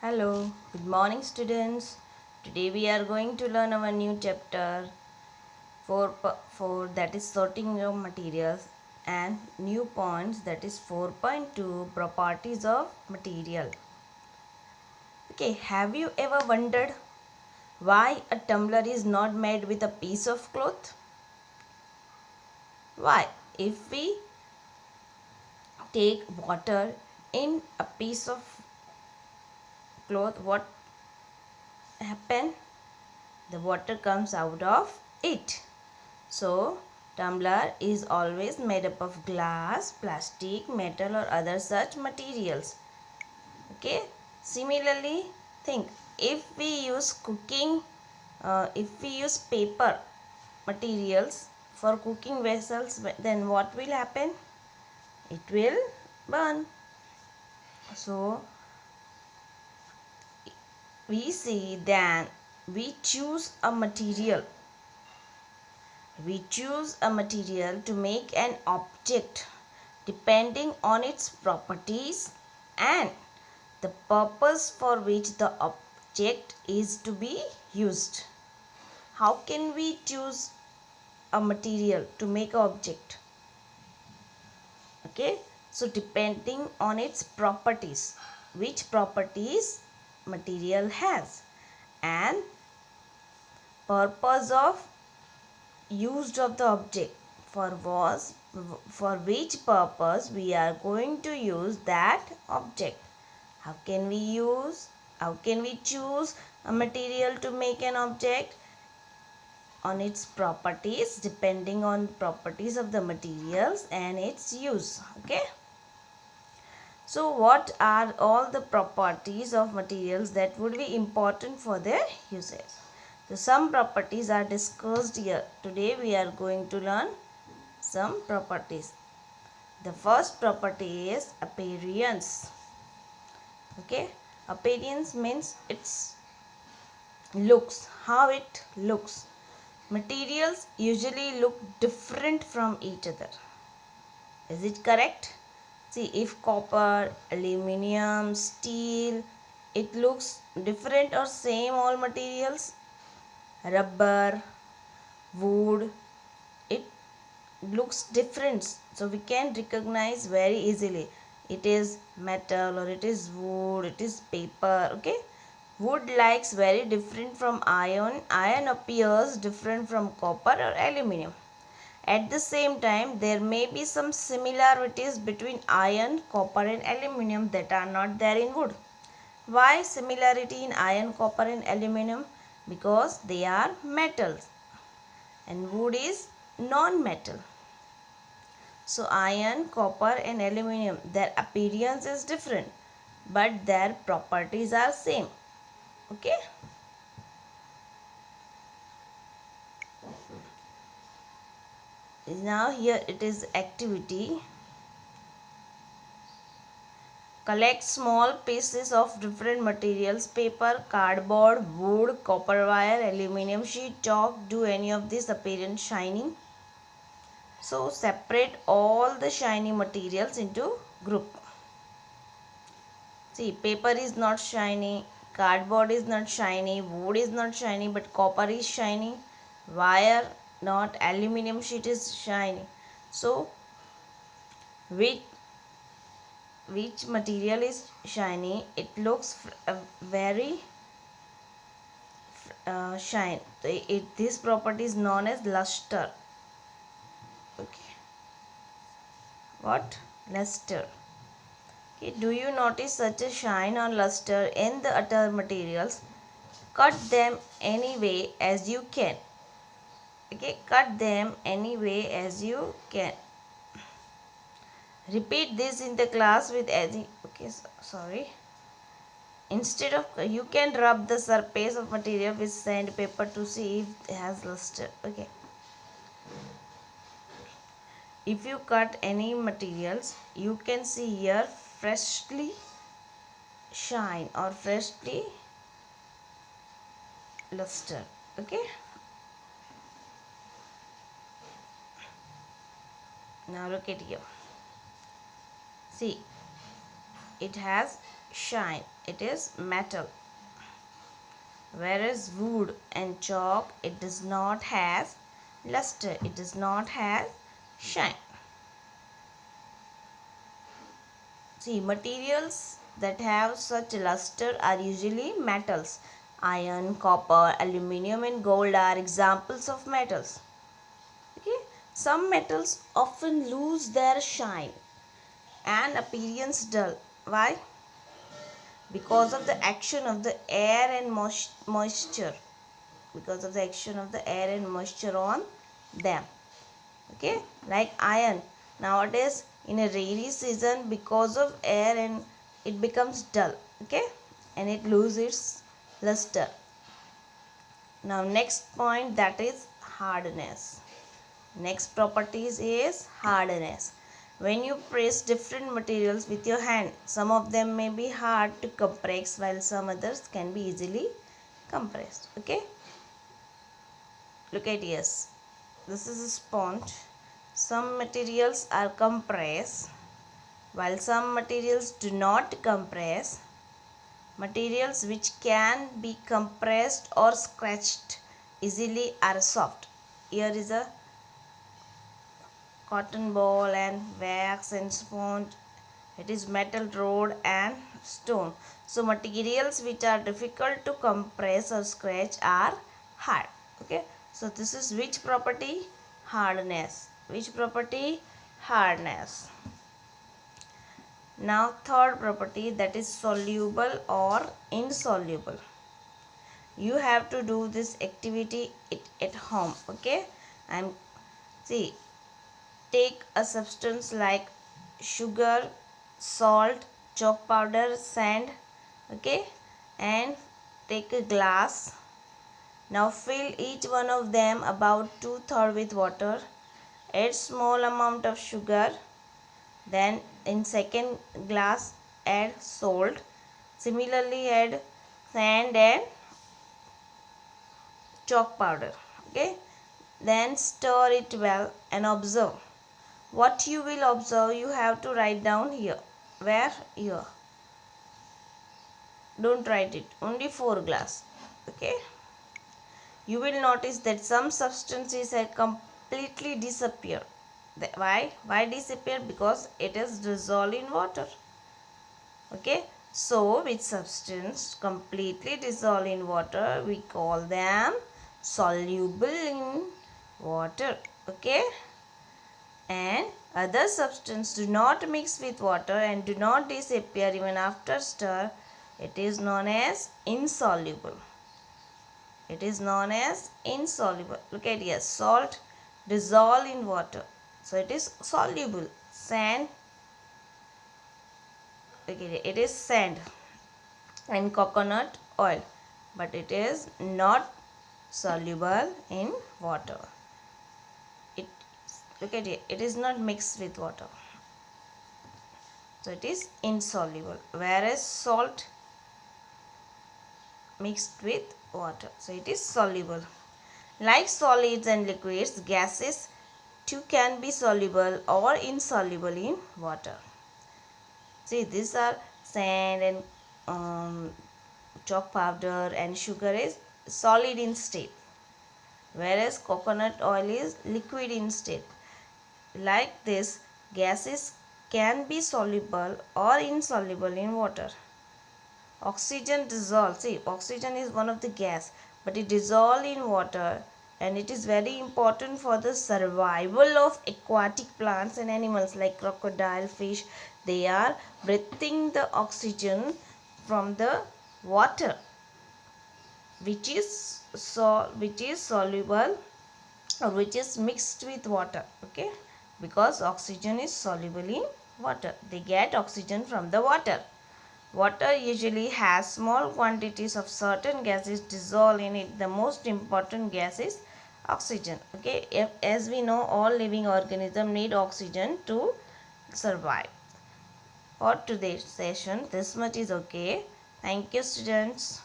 Hello, good morning students. Today we are going to learn our new chapter 4 that is sorting of materials and new points that is 4.2 properties of material. Okay, have you ever wondered why a tumbler is not made with a piece of cloth? Why? If we take water in a piece of cloth, what happen? The water comes out of it. So, tumbler is always made up of glass, plastic, metal or other such materials. Okay. Similarly, think if we use if we use paper materials for cooking vessels, then what will happen? It will burn. So, we see then we choose a material to make an object depending on its properties and the purpose for which the object is to be used. How can we choose a material to make an object? Okay, so depending on its properties, which properties material has and purpose of used of the object for which purpose we are going to use that object. How can we choose a material to make an object? On its properties, depending on properties of the materials and its use. Okay, so what are all the properties of materials that would be important for their usage? So some properties are discussed here. Today we are going to learn some properties. The first property is appearance. Okay, appearance means its looks, how it looks. Materials usually look different from each other. Is it correct? See, if copper, aluminium, steel, it looks different or same all materials. Rubber, wood, it looks different, so we can recognize very easily it is metal or it is wood, it is paper. Okay, wood likes very different from iron appears different from copper or aluminium. At the same time, there may be some similarities between iron, copper and aluminium that are not there in wood. Why similarity in iron, copper and aluminium? Because they are metals and wood is non-metal. So iron, copper and aluminium, their appearance is different but their properties are same. Okay. Now here it is activity. Collect small pieces of different materials: paper, cardboard, wood, copper wire, aluminium sheet, chalk. Do any of these appearance shiny? So separate all the shiny materials into group. See, paper is not shiny, cardboard is not shiny, wood is not shiny, but copper is shiny. Wire not, aluminium sheet is shiny. So which material is shiny? It looks very shine. This property is known as luster. Okay, what? Luster. Okay, do you notice such a shine or luster in the other materials? Cut them any way as you can. Okay, cut them any way as you can. Repeat this in the class with any. Okay, sorry. Instead of, you can rub the surface of material with sandpaper to see if it has luster. Okay. If you cut any materials, you can see here freshly shine or freshly luster. Okay. Now look at here. See, it has shine, it is metal. Whereas wood and chalk, it does not have luster, it does not have shine. See, materials that have such luster are usually metals. Iron, copper, aluminium and gold are examples of metals. Okay? Some metals often lose their shine and appearance dull. Why? Because of the action of the air and moisture. Because of the action of the air and moisture on them. Okay, like iron. Nowadays, in a rainy season, because of air and it becomes dull. Okay, and it loses its luster. Now, next point, that is hardness. Next properties is hardness. When you press different materials with your hand, some of them may be hard to compress while some others can be easily compressed. Okay, look at yes. This is a sponge. Some materials are compressed while some materials do not compress. Materials which can be compressed or scratched easily are soft. Here is a cotton ball and wax and sponge. It is metal rod and stone. So materials which are difficult to compress or scratch are hard. Okay. So this is which property? Hardness. Which property? Hardness. Now third property, that is soluble or insoluble. You have to do this activity at home. Okay. And see, take a substance like sugar, salt, chalk powder, sand. Okay. And take a glass. Now fill each one of them about 2/3 with water. Add small amount of sugar. Then in second glass add salt. Similarly add sand and chalk powder. Okay. Then stir it well and observe. What you will observe, you have to write down here. Where? Here. Don't write it. Only 4 glass. Okay. You will notice that some substances have completely disappeared. Why? Why disappear? Because it is dissolved in water. Okay. So, which substance completely dissolved in water, we call them soluble in water. Okay. And other substances do not mix with water and do not disappear even after stir. It is known as insoluble. It is known as insoluble. Look at here. Salt dissolve in water. So it is soluble. Sand. Okay, it is sand and coconut oil. But it is not soluble in water. Look at it. It is not mixed with water. So it is insoluble. Whereas salt mixed with water. So it is soluble. Like solids and liquids, gases too can be soluble or insoluble in water. See, these are sand and chalk powder and sugar is solid in state. Whereas coconut oil is liquid in state. Like this, gases can be soluble or insoluble in water. Oxygen dissolves. See, oxygen is one of the gas, but it dissolves in water, and it is very important for the survival of aquatic plants and animals like crocodile, fish. They are breathing the oxygen from the water, which is soluble or which is mixed with water. Okay, because oxygen is soluble in water. They get oxygen from the water. Water usually has small quantities of certain gases dissolved in it. The most important gas is oxygen. Okay, as we know, all living organisms need oxygen to survive. For today's session, this much is okay. Thank you, students.